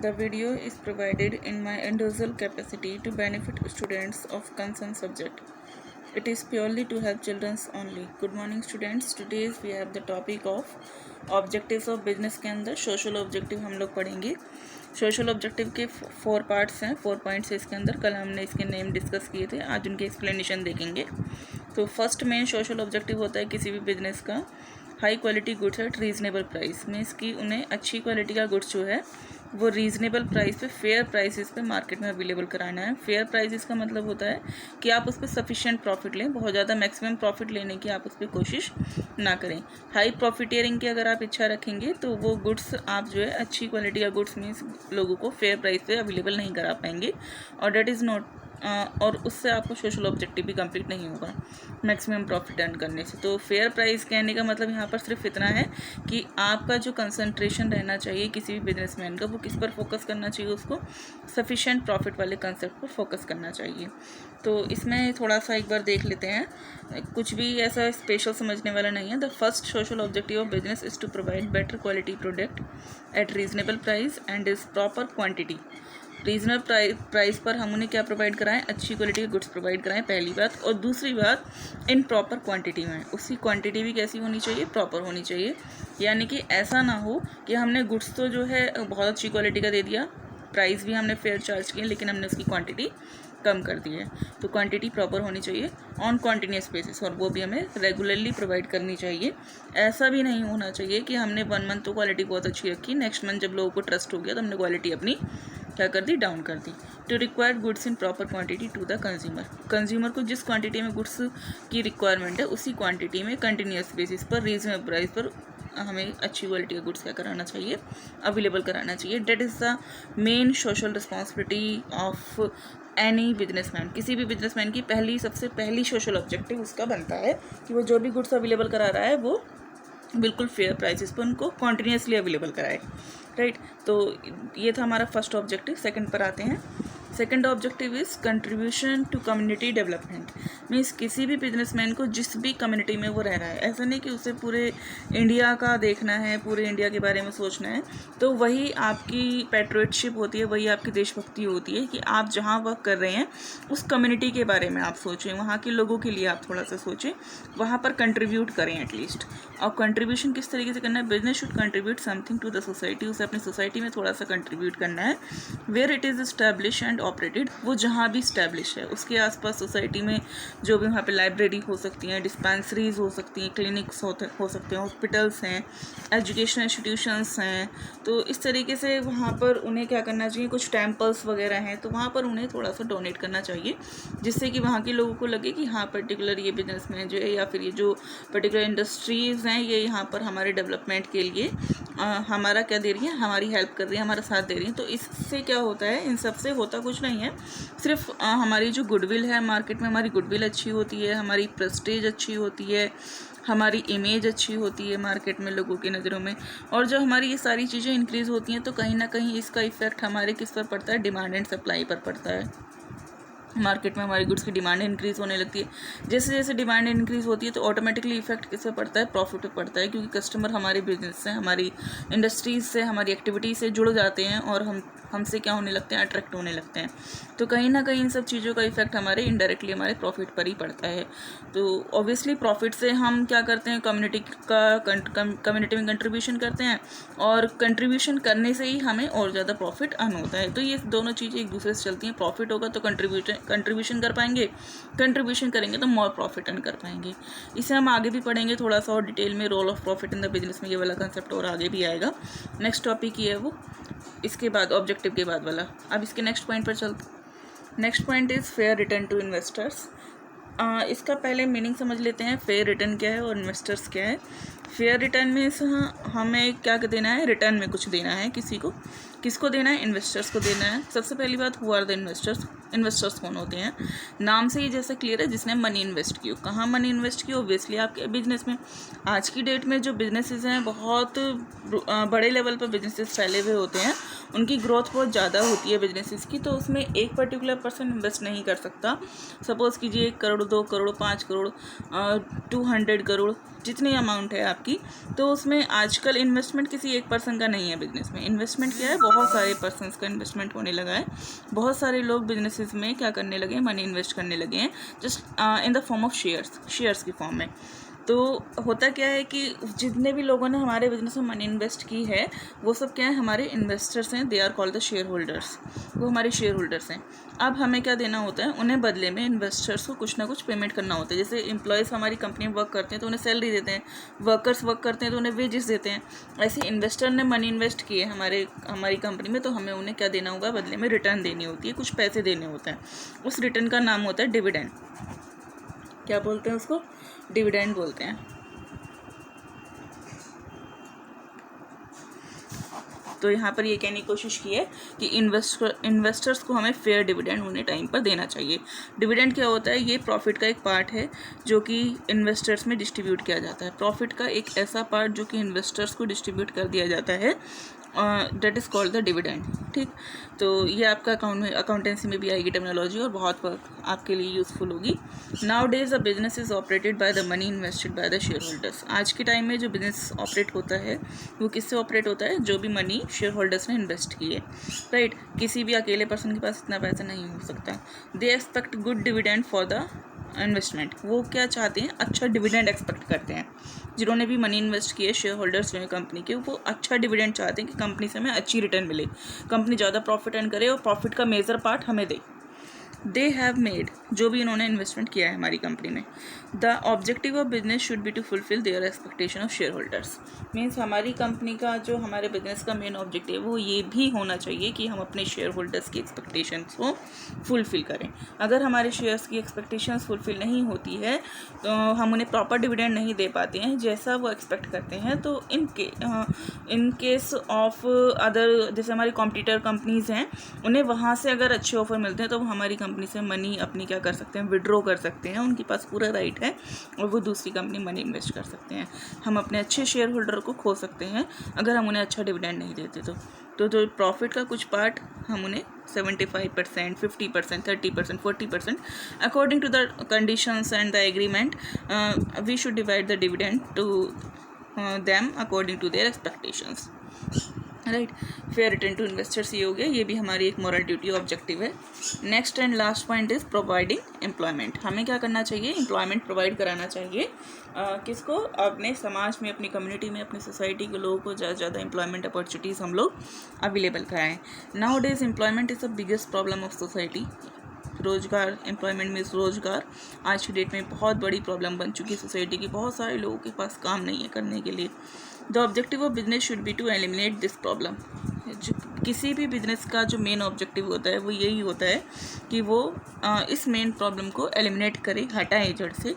The video is provided in my individual capacity to benefit students of concerned subject. It is purely to help children only. Good morning students. Today we have the topic of objectives of business के अंदर social objective हम लोग पढ़ेंगे. Social objective के 4 parts हैं, 4 points है इसके अंदर. कल हमने इसके नेम डिस्कस किए थे, आज उनके एक्सप्लेनेशन देखेंगे. तो फर्स्ट मेन सोशल ऑब्जेक्टिव होता है किसी भी बिजनेस का high quality goods at reasonable price. Means कि उन्हें अच्छी क्वालिटी का गुड्स जो है वो रीज़नेबल प्राइस पे, फेयर प्राइसेस पे मार्केट में अवेलेबल कराना है. फेयर प्राइसेस का मतलब होता है कि आप उस पर सफिशिएंट प्रॉफिट लें, बहुत ज़्यादा मैक्सिमम प्रॉफिट लेने की आप उस पर कोशिश ना करें. हाई प्रॉफिटियरिंग की अगर आप इच्छा रखेंगे तो वो गुड्स आप जो है अच्छी क्वालिटी का गुड्स मीन्स लोगों को फेयर प्राइस पे अवेलेबल नहीं करा पाएंगे और डेट इज़ नॉट और उससे आपको सोशल ऑब्जेक्टिव भी कंप्लीट नहीं होगा मैक्सिमम प्रॉफिट अर्न करने से. तो फेयर प्राइस कहने का मतलब यहाँ पर सिर्फ इतना है कि आपका जो कंसंट्रेशन रहना चाहिए किसी भी बिजनेसमैन का, वो किस पर फोकस करना चाहिए, उसको सफिशिएंट प्रॉफिट वाले कंसेप्ट पर फोकस करना चाहिए. तो इसमें थोड़ा सा एक बार देख लेते हैं, कुछ भी ऐसा स्पेशल समझने वाला नहीं है. The first social objective of business is to provide better quality product at reasonable price and is proper quantity. Reasonable price पर हम उन्हें क्या प्रोवाइड कराएं, अच्छी क्वालिटी के गुड्स प्रोवाइड कराएं, पहली बात. और दूसरी बात, इन प्रॉपर क्वांटिटी में. उसकी क्वांटिटी भी कैसी होनी चाहिए, प्रॉपर होनी चाहिए. यानी कि ऐसा ना हो कि हमने गुड्स तो जो है बहुत अच्छी क्वालिटी का दे दिया, प्राइस भी हमने फेयर चार्ज किया, लेकिन हमने उसकी क्वांटिटी कम कर दी है. तो क्वांटिटी प्रॉपर होनी चाहिए ऑन कॉन्टीन्यूस बेसिस, और वो भी हमें रेगुलरली प्रोवाइड करनी चाहिए. ऐसा भी नहीं होना चाहिए कि हमने 1 मंथ तो क्वालिटी बहुत अच्छी रखी, नेक्स्ट मंथ जब लोगों को ट्रस्ट हो गया तो हमने क्वालिटी अपनी क्या कर दी, डाउन कर दी. To require goods in proper quantity to the consumer. Consumer को जिस क्वांटिटी में गुड्स की रिक्वायरमेंट है उसी क्वांटिटी में कंटिन्यूस बेसिस पर रीजनेबल प्राइस पर हमें अच्छी क्वालिटी का गुड्स क्या कराना चाहिए, अवेलेबल कराना चाहिए. That is the main social responsibility of any businessman. किसी भी बिजनेसमैन की सबसे पहली सोशल ऑब्जेक्टिव उसका बनता है कि वो जो भी गुड्स अवेलेबल करा रहा है वो बिल्कुल फेयर प्राइसेस पर उनको कॉन्टीन्यूसली अवेलेबल कराए. राइट. तो ये था हमारा फर्स्ट ऑब्जेक्टिव. सेकंड पर आते हैं. Second objective is contribution to community development. Means किसी भी बिजनेसमैन को जिस भी कम्युनिटी में वो रह रहा है, ऐसा नहीं कि उसे पूरे इंडिया का देखना है, पूरे इंडिया के बारे में सोचना है. तो वही आपकी पैट्रियटशिप होती है, वही आपकी देशभक्ति होती है कि आप जहाँ वर्क कर रहे हैं उस कम्युनिटी के बारे में आप सोचें, वहाँ के लोगों के लिए आप थोड़ा सा सोचें, वहाँ पर कंट्रीब्यूट करें एटलीस्ट. और कंट्रीब्यूशन किस तरीके से करना है, business should contribute something to the society. उसे अपनी सोसाइटी में थोड़ा सा कंट्रीब्यूट करना है. Where it is establish and operated, वो जहाँ भी इस्टेब्लिश है उसके आसपास सोसाइटी में जो भी वहाँ पे लाइब्रेरी हो सकती हैं, डिस्पेंसरीज हो सकती हैं, क्लिनिक्स हो सकते हैं, हॉस्पिटल्स हैं, एजुकेशनल इंस्टीट्यूशंस हैं. तो इस तरीके से वहाँ पर उन्हें क्या करना चाहिए, कुछ टेम्पल्स वगैरह हैं तो वहाँ पर उन्हें थोड़ा सा डोनेट करना चाहिए, जिससे कि वहाँ के लोगों को लगे कि हाँ पर्टिकुलर ये बिजनेसमैन जो है या फिर ये जो पर्टिकुलर इंडस्ट्रीज़ हैं ये यहाँ पर हमारे डेवलपमेंट के लिए हमारा क्या दे रही है, हमारी हेल्प कर रही है, हमारा साथ दे रही है. तो इससे क्या होता है, इन सब से होता कुछ नहीं है, सिर्फ हमारी जो गुडविल है मार्केट में, हमारी गुडविल अच्छी होती है, हमारी प्रेस्टीज अच्छी होती है, हमारी इमेज अच्छी होती है मार्केट में लोगों की नज़रों में. और जब हमारी ये सारी चीज़ें इंक्रीज़ होती हैं तो कहीं ना कहीं इसका इफ़ेक्ट हमारे किस पर पड़ता है, डिमांड एंड सप्लाई पर पड़ता है. मार्केट में हमारी गुड्स की डिमांड इंक्रीज़ होने लगती है. जैसे जैसे डिमांड इंक्रीज़ होती है तो ऑटोमेटिकली इफेक्ट किस पे पड़ता है, प्रॉफिट पे पड़ता है, क्योंकि कस्टमर हमारे बिजनेस से, हमारी इंडस्ट्रीज से, हमारी एक्टिविटी से जुड़ जाते हैं और हमसे क्या होने लगते हैं, अट्रैक्ट होने लगते हैं. तो कहीं ना कहीं इन सब चीज़ों का इफेक्ट हमारे इनडायरेक्टली हमारे प्रॉफिट पर ही पड़ता है. तो ऑब्वियसली प्रॉफिट से हम क्या करते हैं, कम्युनिटी में कंट्रीब्यूशन करते हैं, और कंट्रीब्यूशन करने से ही हमें और ज़्यादा प्रॉफिट अर्न होता है. तो ये दोनों चीज़ें एक दूसरे से चलती हैं. प्रॉफिट होगा तो कंट्रीब्यूशन कर पाएंगे, कंट्रीब्यूशन करेंगे तो मोर प्रॉफिट अर्न कर पाएंगे. इसे हम आगे भी पढ़ेंगे थोड़ा सा और डिटेल में. Role of profit in the business में ये वाला कंसेप्ट और आगे भी आएगा. नेक्स्ट टॉपिक ये है वो, इसके बाद ऑब्जेक्टिव के बाद वाला. अब इसके नेक्स्ट पॉइंट पर चलते. Next point is fair return to investors. इसका पहले मीनिंग समझ लेते हैं, फेयर रिटर्न क्या है और इन्वेस्टर्स क्या है. फेयर रिटर्न में हमें क्या देना है, रिटर्न में कुछ देना है किसी को. किसको देना है, इन्वेस्टर्स को देना है. सबसे पहली बात, who are the investors. Investors कौन होते हैं, नाम से ही जैसे क्लियर है, जिसने मनी इन्वेस्ट की. कहाँ मनी इन्वेस्ट की, ऑब्वियसली आपके बिजनेस में. आज की डेट में जो बिजनेसेस हैं बहुत बड़े लेवल पर बिजनेसेस फैले हुए होते हैं उनकी ग्रोथ बहुत ज़्यादा होती है बिजनेसेस की, तो उसमें एक पर्टिकुलर पर्सन इन्वेस्ट नहीं कर सकता। सपोज़ कीजिए 1 करोड़, 2 करोड़, 5 करोड़, 200 करोड़, जितनी अमाउंट है आपकी, तो उसमें आजकल इन्वेस्टमेंट किसी एक पर्सन का नहीं है। बिजनेस में इन्वेस्टमेंट क्या है, बहुत सारे पर्सन्स का इन्वेस्टमेंट होने लगा है। बहुत सारे लोग बिजनेसेस में क्या करने लगे हैं, मनी इन्वेस्ट करने लगे हैं, just in the form of shares की फॉर्म में। तो होता क्या है कि जितने भी लोगों ने हमारे बिजनेस में मनी इन्वेस्ट की है, वो सब क्या है, हमारे इन्वेस्टर्स हैं। They are called the share holders. वो हमारे शेयर होल्डर्स हैं। अब हमें क्या देना होता है, उन्हें बदले में इन्वेस्टर्स को कुछ ना कुछ पेमेंट करना होता है। जैसे एम्प्लॉयज़ हमारी कंपनी में वर्क करते हैं तो उन्हें सैलरी देते हैं, वर्कर्स वर्क करते हैं तो उन्हें वेजेस देते हैं। ऐसे इन्वेस्टर ने मनी इन्वेस्ट किए हमारी कंपनी में, तो हमें उन्हें क्या देना होगा, बदले में रिटर्न देनी होती है, कुछ पैसे देने होते हैं। उस रिटर्न का नाम होता है डिविडेंड। क्या बोलते हैं उसको, डिविडेंड बोलते हैं। तो यहाँ पर ये कहने की कोशिश की है कि इन्वेस्टर्स को हमें फेयर डिविडेंड उन्हें टाइम पर देना चाहिए। डिविडेंड क्या होता है, ये प्रॉफिट का एक पार्ट है जो कि इन्वेस्टर्स में डिस्ट्रीब्यूट किया जाता है। प्रॉफिट का एक ऐसा पार्ट जो कि इन्वेस्टर्स को डिस्ट्रीब्यूट कर दिया जाता है, that is called the dividend. ठीक, तो ये आपका अकाउंटेंसी में भी आएगी टर्मिनोलॉजी, और बहुत आपके लिए यूज़फुल होगी। Now days the business is operated by the money invested by the share holders. आज के टाइम में जो बिजनेस ऑपरेट होता है वो किससे ऑपरेट होता है, जो भी मनी शेयर होल्डर्स ने इन्वेस्ट की है, राइट। किसी भी अकेले पर्सन के पास इतना पैसा नहीं हो सकता। They expect good dividend for the investment. वो क्या चाहते हैं, अच्छा डिविडेंड एक्सपेक्ट करते हैं। जिन्होंने भी मनी इन्वेस्ट किए, शेयर होल्डर्स जो हैं कंपनी के, वो अच्छा डिविडेंड चाहते हैं कि कंपनी से हमें अच्छी रिटर्न मिले, कंपनी ज़्यादा प्रॉफिट अर्न करे और प्रॉफिट का मेजर पार्ट हमें दे। दे हैव मेड, जो भी इन्होंने इन्वेस्टमेंट किया है हमारी कंपनी में, the objective of business should be to fulfil their expectation of share holders. Means हमारी कंपनी का जो हमारे बिजनेस का मेन ऑब्जेक्टिव है वो ये भी होना चाहिए कि हम अपने शेयर होल्डर्स की एक्सपेक्टेशंस को फुलफिल करें। अगर हमारे शेयर्स की एक्सपेक्टेशंस फुलफिल नहीं होती है तो हम उन्हें प्रॉपर डिविडेंड नहीं दे पाते हैं जैसा वो एक्सपेक्ट करते हैं, तो इन केस ऑफ अदर, जैसे हमारी कॉम्पिटिटर कंपनीज़ हैं, उन्हें वहाँ से अगर अच्छे ऑफर मिलते हैं तो वो हमारी कंपनी से मनी अपनी क्या कर सकते हैं, विड्रॉ कर सकते हैं। उनके पास पूरा राइट है और वो दूसरी कंपनी मनी इन्वेस्ट कर सकते हैं। हम अपने अच्छे शेयर होल्डर को खो सकते हैं अगर हम उन्हें अच्छा डिविडेंड नहीं देते तो जो प्रॉफिट का कुछ पार्ट हम उन्हें 75%, 50%, 30%, 40%, according to the conditions and the agreement, we should divide the dividend to them according to their expectations, right. Fair return to investors ये हो गया, ये भी हमारी एक मॉरल ड्यूटी ऑब्जेक्टिव है। Next and last point is providing employment. हमें क्या करना चाहिए, एम्प्लॉयमेंट प्रोवाइड कराना चाहिए। किसको, अपने समाज में, अपनी कम्युनिटी में, अपनी सोसाइटी के लोगों को ज़्यादा से ज़्यादा एम्प्लॉयमेंट अपॉर्चुनिटीज़ हम लोग अवेलेबल कराएं। Now days employment is the biggest problem of society. रोज़गार, एम्प्लॉयमेंट मीन्स रोज़गार आज की डेट में बहुत बड़ी प्रॉब्लम बन चुकी है सोसाइटी की। बहुत सारे लोगों के पास काम नहीं है करने के लिए। The objective of business should be to eliminate this problem. किसी भी बिजनेस का जो मेन ऑब्जेक्टिव होता है वो यही होता है कि वो इस मेन प्रॉब्लम को एलिमिनेट करे, हटाए जड़ से।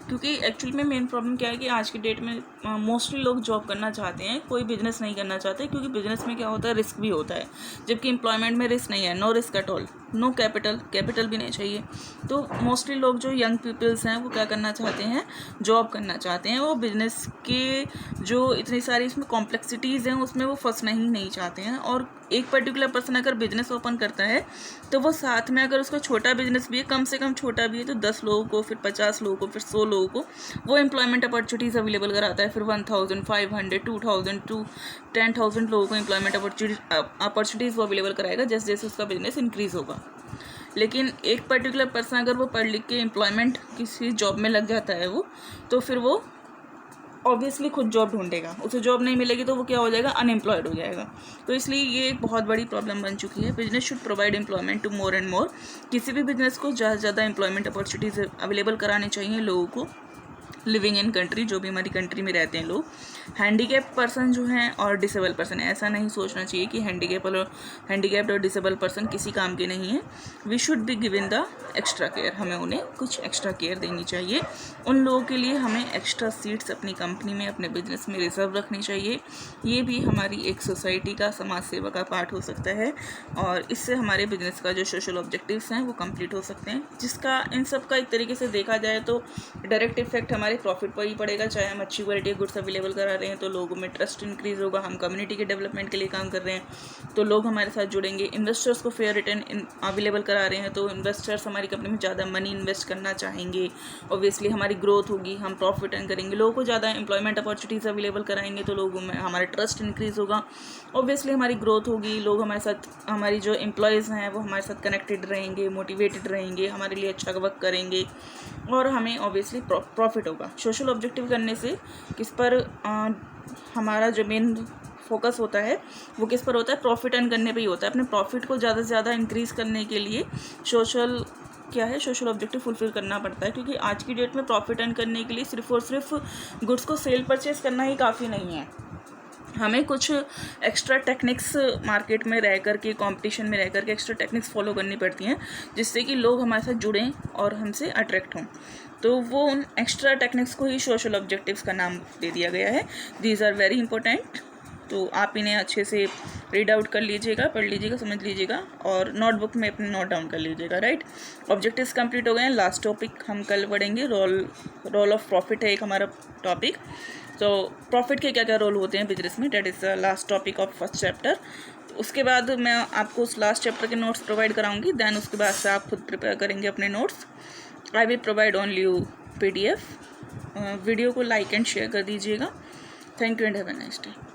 क्योंकि एक्चुअली में मेन प्रॉब्लम क्या है कि आज की डेट में मोस्टली लोग जॉब करना चाहते हैं, कोई बिजनेस नहीं करना चाहते, क्योंकि बिजनेस में क्या होता है, रिस्क भी होता है, जबकि एम्प्लॉयमेंट में रिस्क नहीं है, no risk at all, no capital भी नहीं चाहिए। तो मोस्टली लोग जो यंग पीपल्स हैं वो क्या करना चाहते हैं, जॉब करना चाहते हैं। वो बिजनेस के जो इतनी सारी इसमें कॉम्प्लेक्सिटीज़ हैं उसमें वो फंसना ही नहीं चाहते हैं। और एक पर्टिकुलर पर्सन अगर बिजनेस ओपन करता है तो वो साथ में, अगर उसका छोटा बिजनेस भी है, कम से कम छोटा भी है, तो 10 लोगों को, फिर 50 लोगों को, फिर 100 लोगों को वो एम्प्लॉयमेंट अपॉर्चुनिटीज़ अवेलेबल कराता है। फिर 1000, 500, 2000 टू 10,000 लोगों को एम्प्लॉयमेंट अपॉर्चुनिटीज़ वो अवेलेबल कराएगा जैसे जैसे उसका बिजनेस इंक्रीज़ होगा। लेकिन एक पर्टिकुलर पर्सन अगर वो पढ़ लिख के एम्प्लॉयमेंट किसी जॉब में लग जाता है वो, तो फिर वो ऑब्वियसली खुद जॉब ढूंढेगा, उसे जॉब नहीं मिलेगी तो वो क्या हो जाएगा, अनएम्प्लॉयड हो जाएगा। तो इसलिए ये एक बहुत बड़ी प्रॉब्लम बन चुकी है। Business should provide employment to more and more. किसी भी बिजनेस को ज़्यादा से ज़्यादा एम्प्लॉयमेंट अपॉर्चुनिटीज़ अवेलेबल करानी चाहिए लोगों को, लिविंग इन कंट्री, जो भी हमारी कंट्री में रहते हैं लोग। हैंडीकैप पर्सन जो हैं और डिसेबल पर्सन, ऐसा नहीं सोचना चाहिए कि हैंडीकैप्ड और डिसेबल पर्सन किसी काम के नहीं है। We should be given the extra care, हमें उन्हें कुछ एक्स्ट्रा केयर देनी चाहिए। उन लोगों के लिए हमें एक्स्ट्रा सीट्स अपनी कंपनी में, अपने बिजनेस में रिजर्व रखनी चाहिए। ये भी हमारी एक सोसाइटी का, समाज सेवा का पार्ट हो सकता है और इससे हमारे बिजनेस का जो सोशल ऑब्जेक्टिव्स हैं वो कंप्लीट हो सकते हैं, जिसका इन सब का एक तरीके से देखा जाए तो डायरेक्ट इफेक्ट हमारे प्रॉफिट पर ही पड़ेगा। चाहे हम अच्छी क्वालिटी के गुड्स अवेलेबल करा करा रहे हैं तो लोगों में ट्रस्ट इंक्रीज़ होगा, हम कम्युनिटी के डेवलपमेंट के लिए काम कर रहे हैं तो लोग हमारे साथ जुड़ेंगे। इन्वेस्टर्स को फेयर रिटर्न अवेलेबल करा रहे हैं तो इन्वेस्टर्स हमारी कंपनी में ज़्यादा मनी इन्वेस्ट करना चाहेंगे। ऑब्वियसली हमारी ग्रोथ होगी, हम प्रॉफिट अर्न करेंगे, लोगों को ज़्यादा एम्प्लॉयमेंट अपॉर्चुनिटीज़ अवेलेबल कराएंगे तो लोगों में हमारा ट्रस्ट इंक्रीज़ होगा। ऑब्वियसली हमारी ग्रोथ होगी, लोग हमारे साथ, हमारी जो एम्प्लॉयज़ हैं वो हमारे साथ कनेक्टेड रहेंगे, मोटिवेटेड रहेंगे, हमारे लिए अच्छा वर्क करेंगे और हमें ऑब्वियसली प्रॉफिट होगा। सोशल ऑब्जेक्टिव करने से किस पर हमारा जो मेन फोकस होता है वो किस पर होता है, प्रॉफिट अर्न करने पे ही होता है। अपने प्रॉफिट को ज़्यादा से ज़्यादा इंक्रीज़ करने के लिए सोशल ऑब्जेक्टिव फुलफिल करना पड़ता है, क्योंकि आज की डेट में प्रॉफिट अर्न करने के लिए सिर्फ और सिर्फ गुड्स को सेल परचेज करना ही काफ़ी नहीं है। हमें कुछ एक्स्ट्रा टेक्निक्स मार्केट में रह कर के, कंपटीशन में रह कर के एक्स्ट्रा टेक्निक्स फॉलो करनी पड़ती हैं जिससे कि लोग हमारे साथ जुड़ें और हमसे अट्रैक्ट हों। तो वो उन एक्स्ट्रा टेक्निक्स को ही सोशल ऑब्जेक्टिव्स का नाम दे दिया गया है। These are very important. तो आप इन्हें अच्छे से रीड आउट कर लीजिएगा, पढ़ लीजिएगा, समझ लीजिएगा और नोटबुक में अपने नोट डाउन कर लीजिएगा। राइट, ऑब्जेक्टिव्स कंप्लीट हो गए हैं। लास्ट टॉपिक हम कल पढ़ेंगे, रोल ऑफ प्रॉफिट है एक हमारा टॉपिक। तो प्रॉफिट के क्या क्या रोल होते हैं बिजनेस में, that is the last topic of first chapter. उसके बाद मैं आपको उस लास्ट चैप्टर के नोट्स प्रोवाइड कराऊंगी, देन उसके बाद से आप खुद प्रिपेयर करेंगे अपने notes. I will provide only you PDF। Video को लाइक एंड शेयर कर दीजिएगा। Thank you and have a nice day.